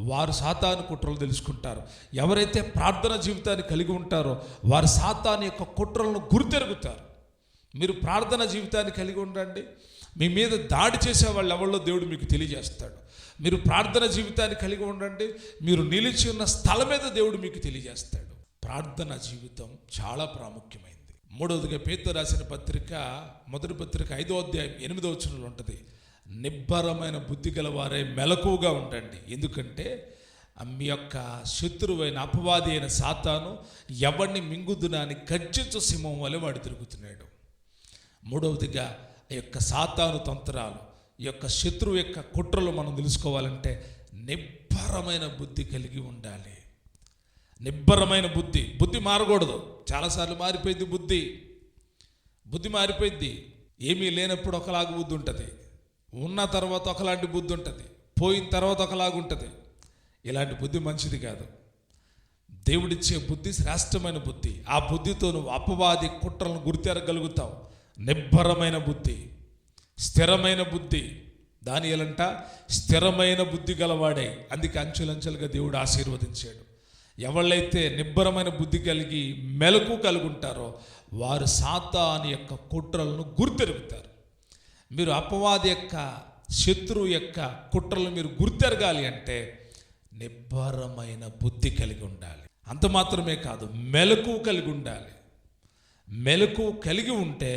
వారు సాతాను కుట్రలు తెలుసుకుంటారు. ఎవరైతే ప్రార్థన జీవితాన్ని కలిగి ఉంటారో వారు సాతాను యొక్క కుట్రలను గుర్తెరుగుతారు. మీరు ప్రార్థన జీవితాన్ని కలిగి ఉండండి, మీ మీద దాడి చేసే వాళ్ళు ఎవరిలో దేవుడు మీకు తెలియజేస్తాడు. మీరు ప్రార్థన జీవితాన్ని కలిగి ఉండండి, మీరు నిలిచి ఉన్న స్థలం మీద దేవుడు మీకు తెలియజేస్తాడు. ప్రార్థన జీవితం చాలా ప్రాముఖ్యమైనది. మూడవదిగా పేతురు రాసిన పత్రిక, మొదటి పత్రిక 5వ అధ్యాయం 8వ వచనంలో ఉంటుంది, నిబ్బరమైన బుద్ధి గలవారే మెలకువగా ఉండండి. ఎందుకంటే మీ యొక్క శత్రువైన అపవాది అయిన సాతాను ఎవరిని మింగుదునని గర్జించు సింహం వలె వాడు తిరుగుతున్నాడు. మూడవదిగా ఈ యొక్క సాతాను తంత్రాలు, ఈ యొక్క శత్రువు యొక్క కుట్రలు మనం తెలుసుకోవాలంటే నిబ్బరమైన బుద్ధి కలిగి ఉండాలి. నిబ్బరమైన బుద్ధి మారకూడదు. చాలాసార్లు మారిపోయింది బుద్ధి మారిపోయింది. ఏమీ లేనప్పుడు ఒకలాగా బుద్ధి ఉంటుంది, ఉన్న తర్వాత ఒకలాంటి బుద్ధి ఉంటుంది, పోయిన తర్వాత ఒకలాగా ఉంటుంది. ఇలాంటి బుద్ధి మంచిది కాదు. దేవుడిచ్చే బుద్ధి శ్రేష్టమైన బుద్ధి. ఆ బుద్ధితో నువ్వు అపవాది కుట్రలను గుర్తెరగలుగుతావు. నిబ్బరమైన బుద్ధి, స్థిరమైన బుద్ధి. దానియేలంట స్థిరమైన బుద్ధి గలవాడే. అందుకే అంచెలంచెలుగా దేవుడు ఆశీర్వదించాడు. ఎవళ్ళైతే నిబ్బరమైన బుద్ధి కలిగి మెలకు కలిగి ఉంటారో వారు సాతాను యొక్క కుట్రలను గుర్తెరుగుతారు. మీరు అపవాది యొక్క శత్రువు యొక్క కుట్రలను మీరు గుర్తెరగాలి అంటే నిబ్బరమైన బుద్ధి కలిగి ఉండాలి. అంత మాత్రమే కాదు, మెలకు కలిగి ఉండాలి. మెలకు కలిగి ఉంటే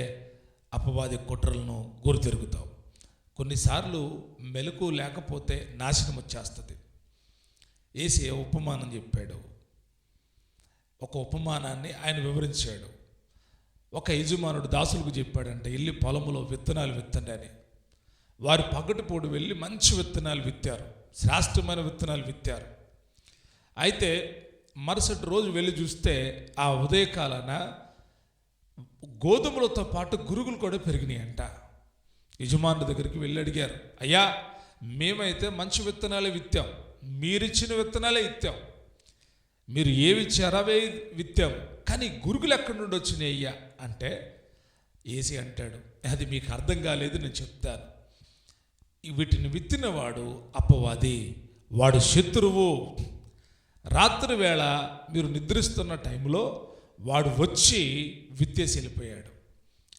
అపవాది కుట్రలను గుర్తెరుగుతావు. కొన్నిసార్లు మెలకు లేకపోతే నాశనం వచ్చేస్తుంది. యేసయ్య ఉపమానం చెప్పాడు. ఒక ఉపమానాన్ని ఆయన వివరించాడు. ఒక యజమానుడు దాసులకు చెప్పాడంటే, వెళ్ళి పొలంలో విత్తనాలు విత్తండి అని. వారు పగటిపూట వెళ్ళి మంచి విత్తనాలు విత్తారు, శ్రేష్టమైన విత్తనాలు విత్తారు. అయితే మరుసటి రోజు వెళ్ళి చూస్తే ఆ ఉదయకాలాన గోధుమలతో పాటు గురుగులు కూడా పెరిగినాయి అంట. యజమానుడి దగ్గరికి వెళ్ళి అడిగారు, అయ్యా మేమైతే మంచి విత్తనాలే విత్తాం, మీరిచ్చిన విత్తనాలే ఇత్తాం, మీరు ఏవి ఇచ్చారో అవే విత్తాం, కానీ గురుగులు ఎక్కడి నుండి వచ్చినాయి అయ్యా అంటే ఏసి అంటాడు, అది మీకు అర్థం కాలేదు, నేను చెప్తాను. వీటిని విత్తినవాడు అపవాది, వాడు శత్రువు. రాత్రి వేళ మీరు నిద్రిస్తున్న టైంలో వాడు వచ్చి విత్తేసి వెళ్ళిపోయాడు.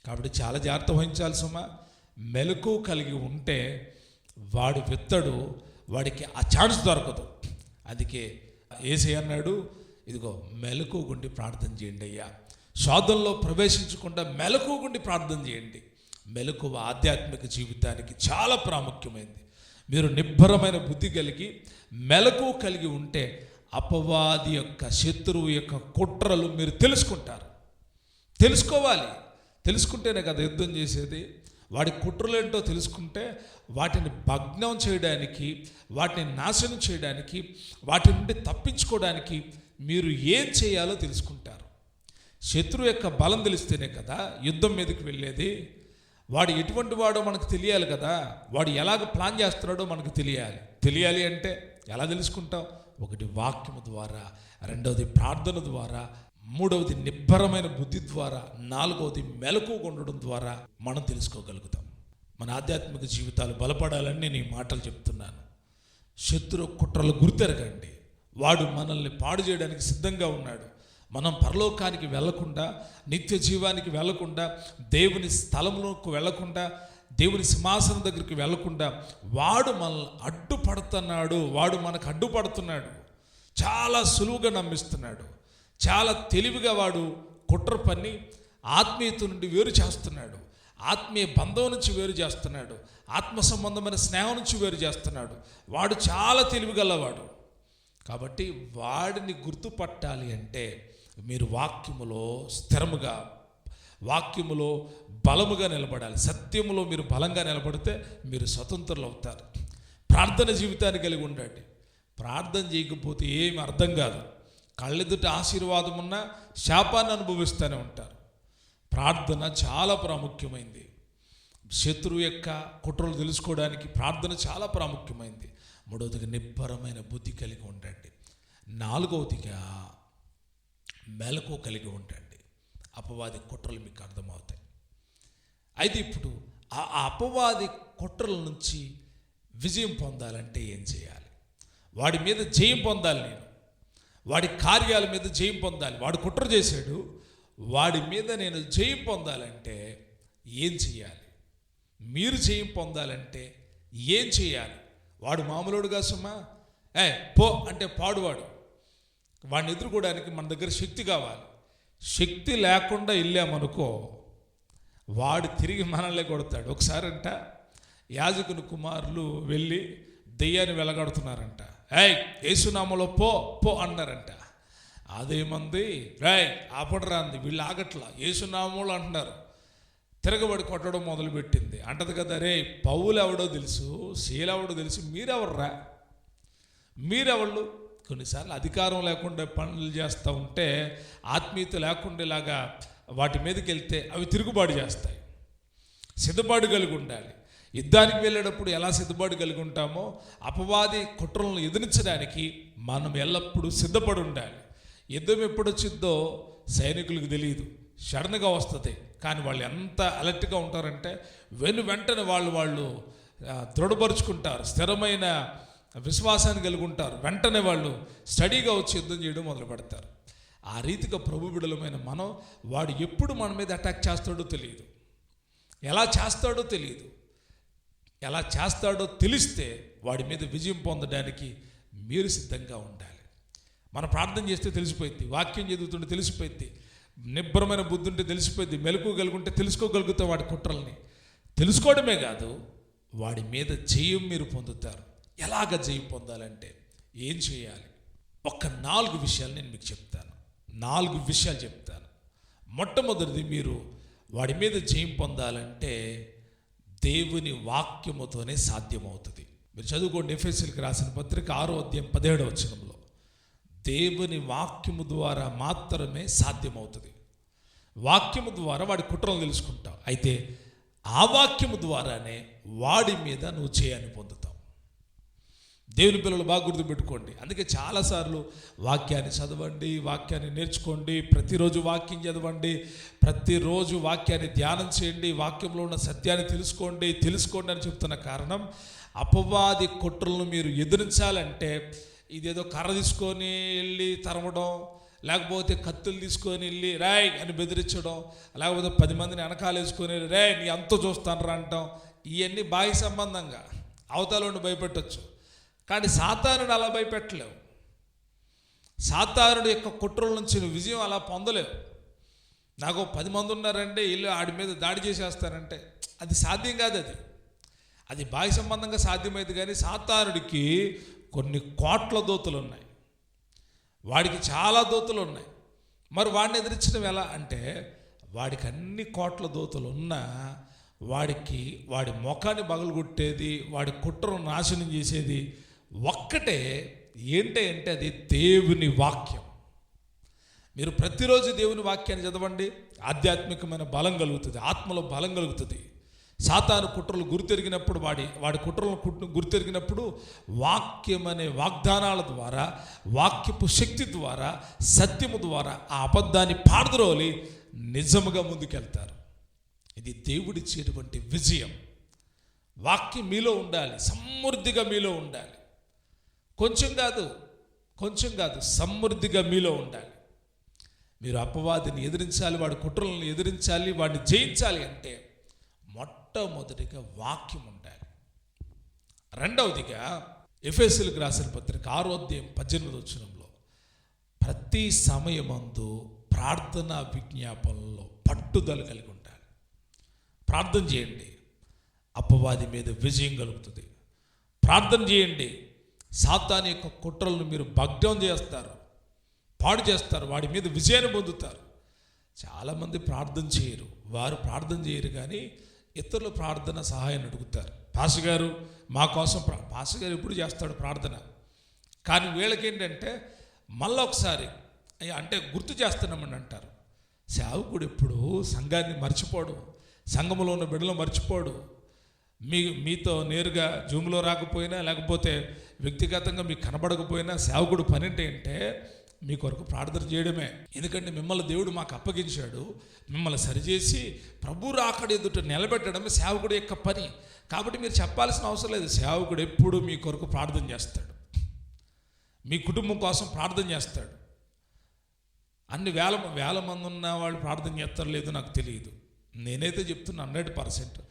కాబట్టి చాలా జాగ్రత్త వహించాలి సుమా. మెలకు కలిగి ఉంటే వాడు విత్తడు, వాడికి ఆ ఛాన్స్ దొరకదు. అందుకే యేసయ్య అన్నాడు, ఇదిగో మెలకువగుండి ప్రార్థన చేయండి అయ్యా. శోధనలో ప్రవేశించకుండా మెలకువగుండి ప్రార్థన చేయండి. మెలకువ ఆధ్యాత్మిక జీవితానికి చాలా ప్రాముఖ్యమైనది. మీరు నిబ్బరమైన బుద్ధి కలిగి మెలకువ కలిగి ఉంటే అపవాది యొక్క శత్రువు యొక్క కుట్రలు మీరు తెలుసుకోవాలి. తెలుసుకుంటేనే కదా యుద్ధం చేసేది. వాడి కుట్రలు ఏంటో తెలుసుకుంటే వాటిని భగ్నం చేయడానికి, వాటిని నాశనం చేయడానికి, వాటి నుండి తప్పించుకోవడానికి మీరు ఏం చేయాలో తెలుసుకుంటారు. శత్రువు యొక్క బలం తెలిస్తేనే కదా యుద్ధం మీదకి వెళ్ళేది. వాడు ఎటువంటి వాడో మనకు తెలియాలి కదా, వాడు ఎలాగ ప్లాన్ చేస్తున్నాడో మనకు తెలియాలి అంటే ఎలా తెలుసుకుంటాం? ఒకటి వాక్యము ద్వారా, రెండవది ప్రార్థన ద్వారా, మూడవది నిబ్బరమైన బుద్ధి ద్వారా, నాలుగవది మెలకువగా ఉండడం ద్వారా మనం తెలుసుకోగలుగుతాం. మన ఆధ్యాత్మిక జీవితాలు బలపడాలని నేను ఈ మాటలు చెప్తున్నాను. శత్రు కుట్రలు గుర్తెరగండి. వాడు మనల్ని పాడు చేయడానికి సిద్ధంగా ఉన్నాడు. మనం పరలోకానికి వెళ్లకుండా, నిత్య జీవానికి వెళ్లకుండా, దేవుని స్థలంలోకి వెళ్లకుండా, దేవుని సింహాసనం దగ్గరికి వెళ్లకుండా వాడు మనల్ని అడ్డుపడుతున్నాడు. వాడు మనకు అడ్డుపడుతున్నాడు. చాలా సులువుగా నమ్మిస్తున్నాడు. చాలా తెలివిగా వాడు కుట్ర పన్ని ఆత్మీయత నుండి వేరు చేస్తున్నాడు. ఆత్మీయ బంధం నుంచి వేరు చేస్తున్నాడు. ఆత్మ సంబంధమైన స్నేహం నుంచి వేరు చేస్తున్నాడు. వాడు చాలా తెలివిగలవాడు. కాబట్టి వాడిని గుర్తుపట్టాలి అంటే మీరు వాక్యములో స్థిరముగా, వాక్యములో బలముగా నిలబడాలి. సత్యములో మీరు బలంగా నిలబడితే మీరు స్వతంత్రులు అవుతారు. ప్రార్థన జీవితాన్ని కలిగి ఉండండి. ప్రార్థన చేయకపోతే ఏమి అర్థం కాదు. కళ్ళెదుట ఆశీర్వాదం ఉన్నా శాపాన్ని అనుభవిస్తూనే ఉంటారు. ప్రార్థన చాలా ప్రాముఖ్యమైంది. శత్రువు యొక్క కుట్రలు తెలుసుకోవడానికి ప్రార్థన చాలా ప్రాముఖ్యమైంది. మూడవదిగా నిబ్బరమైన బుద్ధి కలిగి ఉండండి. నాలుగవదిగా మెలకు కలిగి ఉండండి. అపవాది కుట్రలు మీకు అర్థమవుతాయి. అయితే ఇప్పుడు ఆ అపవాది కుట్రల నుంచి విజయం పొందాలంటే ఏం చేయాలి? వాడి మీద జయం పొందాలి. నేను వాడి కార్యాల మీద జయం పొందాలి. వాడు కుట్ర చేశాడు, వాడి మీద నేను జయం పొందాలంటే ఏం చేయాలి? మీరు జయం పొందాలంటే ఏం చేయాలి? వాడు మామూలుడుగా సుమా పో అంటే పాడువాడు. వాడిని ఎదుర్కోవడానికి మన దగ్గర శక్తి కావాలి. శక్తి లేకుండా వెళ్ళామనుకో వాడు తిరిగి మనల్ని కొడతాడు. ఒకసారంట యాజకుని కుమారులు వెళ్ళి దెయ్యాన్ని వెలగడుతున్నారంట. యేసునామలో పో పో అన్నారంట. అదేమంది ఆపడరా అంది. వీళ్ళు ఆగట్లా, యేసునామములు అంటున్నారు. తిరగబడి కొట్టడం మొదలుపెట్టింది. అంటది కదా, రే పౌలు ఎవడో తెలుసు, శీల ఎవడో తెలుసు, మీరెవళ్ళు? కొన్నిసార్లు అధికారం లేకుండా పనులు చేస్తూ ఉంటే, ఆత్మీయత లేకుండా ఇలాగా వాటి మీదకి వెళ్తే అవి తిరుగుబాటు చేస్తాయి. సిద్ధపాటు కలిగి ఉండాలి. యుద్ధానికి వెళ్ళేటప్పుడు ఎలా సిద్ధపాటు కలిగి ఉంటామో అపవాది కుట్రలను ఎదిరించడానికి మనం ఎల్లప్పుడూ సిద్ధపడి ఉండాలి. యుద్ధం ఎప్పుడు వచ్చిందో సైనికులకు తెలియదు, సడన్గా వస్తుంది. కానీ వాళ్ళు ఎంత అలర్ట్గా ఉంటారంటే వెంటనే వాళ్ళు దృఢపరుచుకుంటారు, స్థిరమైన విశ్వాసాన్ని కలిగి ఉంటారు. వెంటనే వాళ్ళు స్టడీగా వచ్చి యుద్ధం చేయడం మొదలు పెడతారు. ఆ రీతిగా ప్రభు బిడ్డలమైన మనం, వాడు ఎప్పుడు మన మీద అటాక్ చేస్తాడో తెలియదు, ఎలా చేస్తాడో తెలియదు. ఎలా చేస్తాడో తెలిస్తే వాడి మీద విజయం పొందడానికి మీరు సిద్ధంగా ఉండాలి. మనం ప్రార్థన చేస్తే తెలిసిపోయింది, వాక్యం చదువుతుంటే తెలిసిపోయింది, నిబ్బరమైన బుద్ధి ఉంటే తెలిసిపోయింది, మెలకువ కలుగుంటే తెలుసుకోగలుగుతాం. వాడి కుట్రల్ని తెలుసుకోవడమే కాదు, వాడి మీద జయం మీరు పొందుతారు. ఎలాగ జయం పొందాలంటే ఏం చేయాలి? ఒక 4 విషయాలు నేను మీకు చెప్తాను. 4 విషయాలు చెప్తాను. మొట్టమొదటిది, మీరు వాడి మీద జయం పొందాలంటే దేవుని వాక్యముతోనే సాధ్యమవుతుంది. మీరు చదువుకోండి, ఎఫెసీయులకు రాసిన పత్రిక 6వ అధ్యాయం 17వ వచనంలో దేవుని వాక్యము ద్వారా మాత్రమే సాధ్యమవుతుంది. వాక్యము ద్వారా వాడి కుట్రలు తెలుసుకుంటావు. అయితే ఆ వాక్యము ద్వారానే వాడి మీద నువ్వు జయాన్ని పొందుతావు. దేవుని పిల్లలు బాగా గుర్తుపెట్టుకోండి. అందుకే చాలాసార్లు వాక్యాన్ని చదవండి, వాక్యాన్ని నేర్చుకోండి, ప్రతిరోజు వాక్యం చదవండి, ప్రతిరోజు వాక్యాన్ని ధ్యానం చేయండి, వాక్యంలో ఉన్న సత్యాన్ని తెలుసుకోండి అని చెప్తున్న కారణం, అపవాది కుట్రలను మీరు ఎదిరించాలంటే ఇదేదో కర్ర తీసుకొని వెళ్ళి తరమడం, లేకపోతే కత్తులు తీసుకొని వెళ్ళి రాయ్ అని బెదిరించడం, లేకపోతే 10 మందిని వెనకాలేసుకొని రే నీ అంత చూస్తాను రా అంటాం. ఇవన్నీ బాహ్య సంబంధంగా అవతలను భయపెట్టచ్చు. కానీ సాతానుడు అలా భయపెట్టలేవు. సాతానుడు యొక్క కుట్రల నుంచి నువ్వు విజయం అలా పొందలేవు. నాకు 10 మంది ఉన్నారంటే వీళ్ళు ఆడి మీద దాడి చేసేస్తారంటే అది సాధ్యం కాదు. అది బాహ్య సంబంధంగా సాధ్యమైంది. కానీ సాతానుడికి కొన్ని కోట్ల దూతలు ఉన్నాయి, వాడికి చాలా దూతలు ఉన్నాయి. మరి వాడిని ఎదిరించడం ఎలా అంటే, వాడికి అన్ని కోట్ల దూతలు ఉన్నా వాడి ముఖాన్ని పగలగొట్టేది, వాడి కుట్రను నాశనం చేసేది ఒక్కటే. ఏంటంటే అది దేవుని వాక్యం. మీరు ప్రతిరోజు దేవుని వాక్యాన్ని చదవండి, ఆధ్యాత్మికమైన బలం కలుగుతుంది, ఆత్మలో బలం కలుగుతుంది. సాతాను కుట్రలు గుర్తెరిగినప్పుడు వాడి కుట్రలను గుర్తెరిగినప్పుడు వాక్యం అనే వాగ్దానాల ద్వారా, వాక్యపు శక్తి ద్వారా, సత్యము ద్వారా ఆ అబద్ధాన్ని పారద్రోలి నిజముగా ముందుకెళ్తారు. ఇది దేవుడిచ్చేటువంటి విజయం. వాక్యం మీలో ఉండాలి, సమృద్ధిగా మీలో ఉండాలి. కొంచెం కాదు సమృద్ధిగా మీలో ఉండాలి. మీరు అపవాదిని ఎదిరించాలి, వాడి కుట్రలను ఎదిరించాలి, వాడిని జయించాలి అంటే మొట్టమొదటిగా వాక్యం ఉండాలి. రెండవదిగా ఎఫెసీయులకు రాసిన పత్రిక 6వ అధ్యాయం 18వ వచనంలో ప్రతి సమయమందు ప్రార్థనా విజ్ఞాపనలో పట్టుదల కలిగి ఉండాలి. ప్రార్థన చేయండి, అపవాది మీద విజయం కలుగుతుంది. ప్రార్థన చేయండి, సాతాను యొక్క కుట్రలను మీరు భగ్నం చేస్తారు, పాడు చేస్తారు, వాడి మీద విజయాన్ని పొందుతారు. చాలామంది ప్రార్థన చేయరు, వారు ప్రార్థన చేయరు కానీ ఇతరుల ప్రార్థన సహాయాన్ని అడుగుతారు. పాస్టర్ గారు మా కోసం పాస్టర్ గారు ఎప్పుడు చేస్తాడు ప్రార్థన, కానీ వీళ్ళకేంటంటే మళ్ళీ ఒకసారి అంటే గుర్తు చేస్తున్నామని అంటారు. సేవకుడు ఎప్పుడు సంఘాన్ని మర్చిపోడు, సంఘంలో ఉన్న బిడ్డలు మర్చిపోడు. మీతో నేరుగా జూమ్లో రాకపోయినా, లేకపోతే వ్యక్తిగతంగా మీకు కనబడకపోయినా సేవకుడు పని ఏంటంటే మీ కొరకు ప్రార్థన చేయడమే. ఎందుకంటే మిమ్మల్ని దేవుడు మాకు అప్పగించాడు, మిమ్మల్ని సరిచేసి ప్రభు రాకడ ఎదుట నిలబెట్టడమే సేవకుడు యొక్క పని. కాబట్టి మీరు చెప్పాల్సిన అవసరం లేదు, సేవకుడు ఎప్పుడు మీ కొరకు ప్రార్థన చేస్తాడు, మీ కుటుంబం కోసం ప్రార్థన చేస్తాడు. అన్ని వేల మంది ఉన్న వాళ్ళు ప్రార్థన చేస్తారో లేదో నాకు తెలియదు. నేనైతే చెప్తున్నా 100%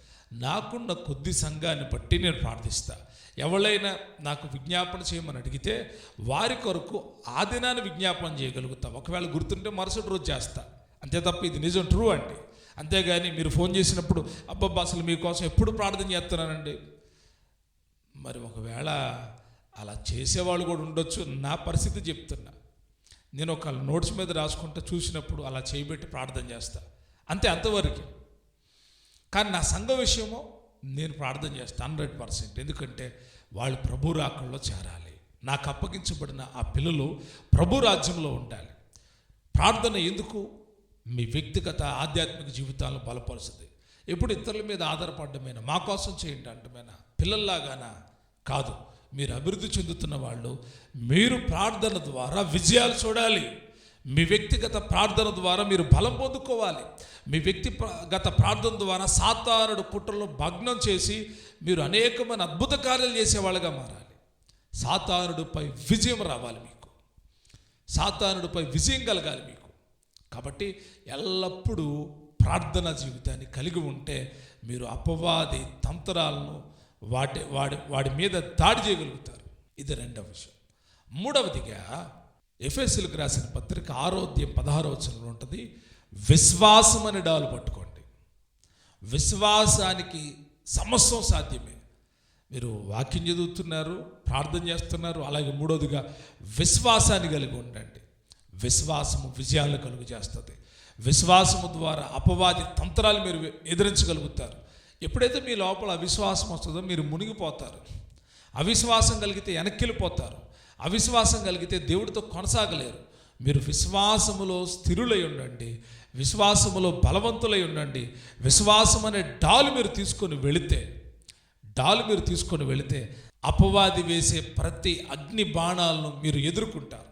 నాకున్న కొద్ది సంఘాన్ని బట్టి నేను ప్రార్థిస్తా. ఎవరైనా నాకు విజ్ఞాపన చేయమని అడిగితే వారి కొరకు ఆ దినాన్ని విజ్ఞాపన చేయగలుగుతా. ఒకవేళ గుర్తుంటే మరుసటి రోజు చేస్తా, అంతే తప్ప ఇది నిజం, ట్రూ అండి. అంతేగాని మీరు ఫోన్ చేసినప్పుడు అబ్బబ్బా అసలు మీకోసం ఎప్పుడు ప్రార్థన చేస్తున్నానండి, మరి ఒకవేళ అలా చేసేవాళ్ళు కూడా ఉండొచ్చు. నా పరిస్థితి చెప్తున్నా, నేను ఒక నోట్స్ మీద రాసుకుంటూ చూసినప్పుడు అలా చేయబెట్టి ప్రార్థన చేస్తా, అంతవరకు. కానీ నా సంఘ విషయమో నేను ప్రార్థన చేస్తాను 100%. ఎందుకంటే వాళ్ళు ప్రభు రాకడలో చేరాలి, నాకు అప్పగించబడిన ఆ పిల్లలు ప్రభు రాజ్యంలో ఉండాలి. ప్రార్థన ఎందుకు? మీ వ్యక్తిగత ఆధ్యాత్మిక జీవితాలను బలపరుస్తుంది. ఎప్పుడు ఇతరుల మీద ఆధారపడమేనా, మా కోసం చేయండి అంటమేనా, పిల్లల్లాగానా? కాదు. మీరు అభివృద్ధి చెందుతున్న వాళ్ళు, మీరు ప్రార్థన ద్వారా విజయాలు చూడాలి. మీ వ్యక్తిగత ప్రార్థన ద్వారా మీరు బలం పొందుకోవాలి. మీ వ్యక్తిగత ప్రార్థన ద్వారా సాతానుడు కుట్రలను భగ్నం చేసి మీరు అనేకమైన అద్భుత కార్యాలు చేసేవాళ్ళుగా మారాలి. సాతానుడిపై విజయం రావాలి, మీకు సాతానుడిపై విజయం కలగాలి మీకు. కాబట్టి ఎల్లప్పుడూ ప్రార్థనా జీవితాన్ని కలిగి ఉంటే మీరు అపవాది తంత్రాలను వాడి మీద దాడి చేయగలుగుతారు. ఇది రెండవ విషయం. మూడవదిగా ఎఫెసీయులకు రాసిన పత్రిక 6వ అధ్యాయం 16వ వచనంలో ఉంటుంది, విశ్వాసం అనే డాలు పట్టుకోండి. విశ్వాసానికి సమస్తం సాధ్యమే. మీరు వాక్యం చదువుతున్నారు, ప్రార్థన చేస్తున్నారు, అలాగే మూడవదిగా విశ్వాసాన్ని కలిగి ఉండండి. విశ్వాసము విజయాలను కలుగు చేస్తుంది. విశ్వాసము ద్వారా అపవాది తంత్రాలు మీరు ఎదిరించగలుగుతారు. ఎప్పుడైతే మీ లోపల అవిశ్వాసం వస్తుందో మీరు మునిగిపోతారు. అవిశ్వాసం కలిగితే వెనక్కి వెళ్ళిపోతారు. అవిశ్వాసం కలిగితే దేవుడితో కొనసాగలేరు. మీరు విశ్వాసములో స్థిరులై ఉండండి, విశ్వాసములో బలవంతులై ఉండండి. విశ్వాసం అనే డాలు మీరు తీసుకొని వెళితే అపవాది వేసే ప్రతి అగ్ని బాణాలను మీరు ఎదుర్కొంటారు.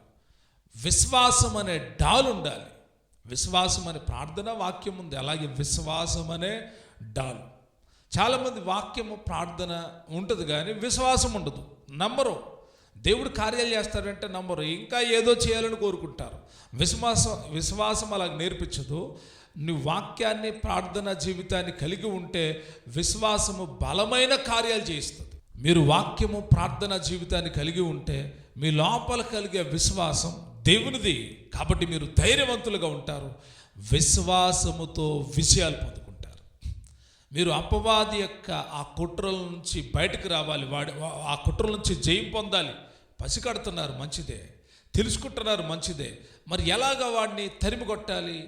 విశ్వాసం అనే డాలు ఉండాలి. విశ్వాసం అనే ప్రార్థన వాక్యం ఉంది, అలాగే విశ్వాసం అనే డాలు. చాలామంది వాక్యము ప్రార్థన ఉంటుంది కానీ విశ్వాసం ఉండదు, నమ్మరు. దేవుడు కార్యాలు చేస్తాడంటే నమ్మరు, ఇంకా ఏదో చేయాలని కోరుకుంటారు. విశ్వాసం అలా నేర్పించదు. నువ్వు వాక్యాన్ని ప్రార్థన జీవితాన్ని కలిగి ఉంటే విశ్వాసము బలమైన కార్యాలు చేస్తుంది. మీరు వాక్యము ప్రార్థన జీవితాన్ని కలిగి ఉంటే మీ లోపల కలిగే విశ్వాసం దేవునిది. కాబట్టి మీరు ధైర్యవంతులుగా ఉంటారు, విశ్వాసముతో విజయాలు పొందుకుంటారు. మీరు అపవాది యొక్క ఆ కుట్రల నుంచి బయటకు రావాలి, ఆ కుట్రల నుంచి జయం పొందాలి. పసికడుతున్నారు మంచిదే, తెలుసుకుంటున్నారు మంచిదే. మరి ఎలాగా వాడిని తరిమి కొట్టాలి,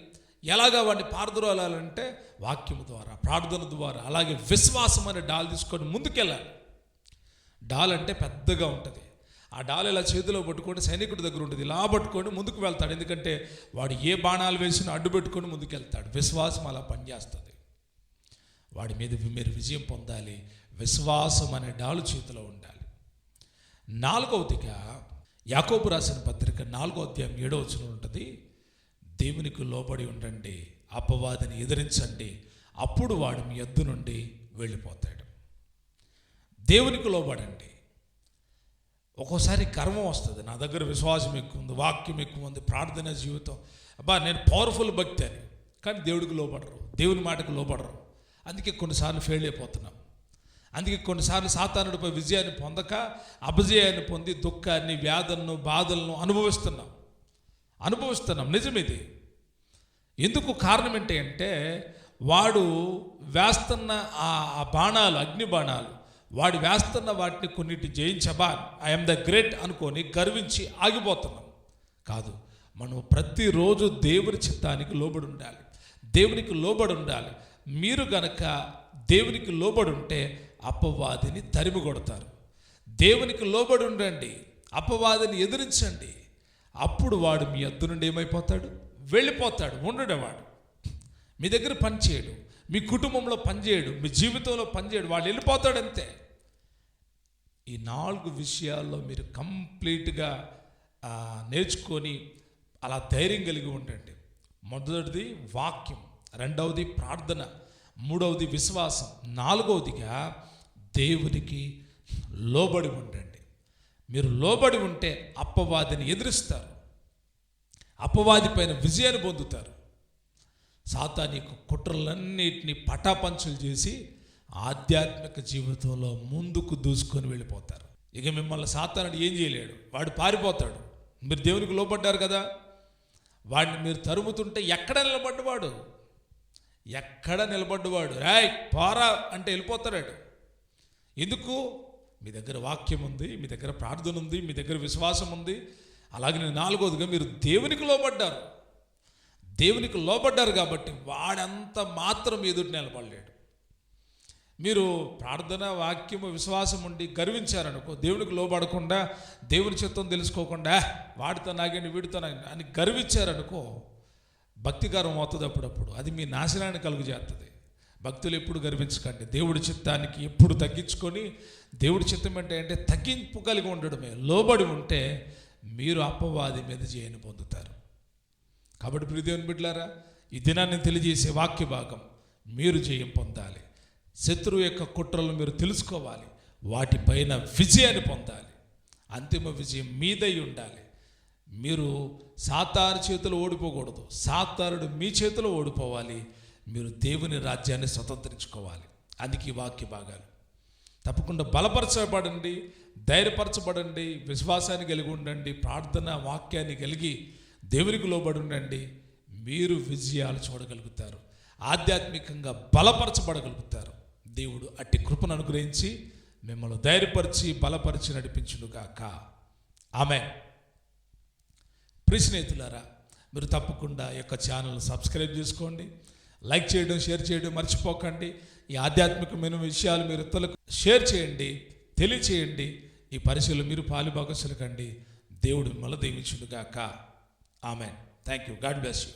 ఎలాగా వాడిని పారద్రోలాలంటే వాక్యము ద్వారా, ప్రార్థన ద్వారా, అలాగే విశ్వాసం అనే డాల్ తీసుకొని ముందుకెళ్ళాలి. డాల్ అంటే పెద్దగా ఉంటుంది, ఆ డాల్ ఇలా చేతిలో పట్టుకొని సైనికుడి దగ్గర ఉంటుంది, ఇలా పట్టుకొని ముందుకు వెళ్తాడు. ఎందుకంటే వాడు ఏ బాణాలు వేసినా అడ్డు పెట్టుకొని ముందుకు వెళ్తాడు. విశ్వాసం అలా పనిచేస్తుంది. వాడి మీద మీరు విజయం పొందాలి. విశ్వాసం అనే డాలు చేతిలో ఉండాలి. 4వదిగా యాకోబు రాసిన పత్రిక 4వ అధ్యాయం 7వ వచనం ఉంటుంది, దేవునికి లోబడి ఉండండి, అపవాదిని ఎదిరించండి, అప్పుడు వాడు మీ యొద్ద నుండి వెళ్ళిపోతాడు. దేవునికి లోబడండి. ఒక్కోసారి గర్వం వస్తుంది, నా దగ్గర విశ్వాసం ఎక్కువ ఉంది, వాక్యం ఎక్కువ ఉంది, ప్రార్థన జీవితం, నేను పవర్ఫుల్ భక్తి అని. కానీ దేవుడికి లోబడరు, దేవుని మాటకు లోబడరు. అందుకే కొన్నిసార్లు ఫెయిల్ అయిపోతున్నాం. అందుకే కొన్నిసార్లు సాతానుడిపై విజయాన్ని పొందక అపజయాన్ని పొంది దుఃఖాన్ని, వ్యాధులను, బాధలను అనుభవిస్తున్నాం. నిజమిది. ఎందుకు కారణం ఏంటి అంటే, వాడు వేస్తున్న ఆ బాణాలు, అగ్ని బాణాలు, వాడు వేస్తున్న వాటిని కొన్నిటి జయించబా, ఐఎమ్ ద గ్రేట్ అనుకొని గర్వించి ఆగిపోతున్నాం. కాదు, మనం ప్రతిరోజు దేవుని చిత్తానికి లోబడి ఉండాలి, దేవునికి లోబడి ఉండాలి. మీరు గనక దేవునికి లోబడి ఉంటే అపవాదిని తరిమి కొడతారు. దేవునికి లోబడి ఉండండి, అపవాదిని ఎదిరించండి, అప్పుడు వాడు మీ యొద్ద నుండి ఏమైపోతాడు? వెళ్ళిపోతాడు. ఉండడేవాడు మీ దగ్గర పనిచేయడు, మీ కుటుంబంలో పనిచేయడు, మీ జీవితంలో పనిచేయడు, వాడు వెళ్ళిపోతాడు అంతే. ఈ 4 విషయాల్లో మీరు కంప్లీట్గా నేర్చుకొని అలా ధైర్యం కలిగి ఉండండి. మొదటిది వాక్యం, 2వది ప్రార్థన, 3వది విశ్వాసం, 4వదిగా దేవునికి లోబడి ఉండండి. మీరు లోబడి ఉంటే అపవాదిని ఎదిరిస్తారు, అపవాది పైన విజయాన్ని పొందుతారు. సాతానికు కుట్రలన్నిటినీ పటాపంచులు చేసి ఆధ్యాత్మిక జీవితంలో ముందుకు దూసుకొని వెళ్ళిపోతారు. ఇక మిమ్మల్ని సాతానుడు ఏం చేయలేడు, వాడు పారిపోతాడు. మీరు దేవునికి లోబడ్డారు కదా, వాడిని మీరు తరుముతుంటే ఎక్కడ నిలబడ్డవాడు రాయ్ పోరా అంటే వెళ్ళిపోతాడు. ఎందుకు? మీ దగ్గర వాక్యం ఉంది, మీ దగ్గర ప్రార్థన ఉంది, మీ దగ్గర విశ్వాసం ఉంది. అలాగే 4వదిగా మీరు దేవునికి లోబడ్డారు కాబట్టి వాడంత మాత్రం ఎదుటి నిలబడలేడు. మీరు ప్రార్థన, వాక్యము, విశ్వాసం ఉండి గర్వించారనుకో, దేవునికి లోబడకుండా, దేవుని చిత్తం తెలుసుకోకుండా వాడితో నాగండి, వీడితో నాగండి అని గర్వించారనుకో, భక్తికారం అవుతుంది. అప్పుడప్పుడు అది మీ నాశనాన్ని కలుగజేస్తుంది. భక్తులు ఎప్పుడు గర్వించకండి. దేవుడి చిత్తానికి ఎప్పుడు తగ్గించుకొని, దేవుడి చిత్తం అంటే తగ్గింపు కలిగి ఉండడమే. లోబడి ఉంటే మీరు అపవాది మీద జయాన్ని పొందుతారు. కాబట్టి ప్రియ దేవుని బిడ్డలారా, ఈ దినాన్ని తెలియజేసే వాక్య భాగం, మీరు జయం పొందాలి. శత్రువు యొక్క కుట్రలను మీరు తెలుసుకోవాలి, వాటిపైన విజయాన్ని పొందాలి. అంతిమ విజయం మీదై ఉండాలి. మీరు సాతాను చేతిలో ఓడిపోకూడదు, సాతానుడు మీ చేతిలో ఓడిపోవాలి. మీరు దేవుని రాజ్యాన్ని స్వతంత్రించుకోవాలి. అందుకే వాక్య భాగాలు తప్పకుండా బలపరచబడండి, ధైర్యపరచబడండి, విశ్వాసాన్ని కలిగి ఉండండి, ప్రార్థన వాక్యాన్ని కలిగి దేవునికి లోబడి ఉండండి. మీరు విజయాలు చూడగలుగుతారు, ఆధ్యాత్మికంగా బలపరచబడగలుగుతారు. దేవుడు అట్టి కృపను అనుగ్రహించి మిమ్మల్ని ధైర్యపరిచి బలపరిచి నడిపించునుగాక. ఆమేన్. ప్రియ స్నేహితులారా, మీరు తప్పకుండా ఈ యొక్క ఛానల్ సబ్స్క్రైబ్ చేసుకోండి, లైక్ చేయడం, షేర్ చేయడం మర్చిపోకండి. ఈ ఆధ్యాత్మికమైన విషయాలు మీరు ఇతరులకు షేర్ చేయండి, తెలియచేయండి. ఈ పరిచయలో మీరు పాలుభాగస్సులు కండి. దేవుడు మిమ్మల్ని దీవించునుగాక. Amen. Thank you. God bless you.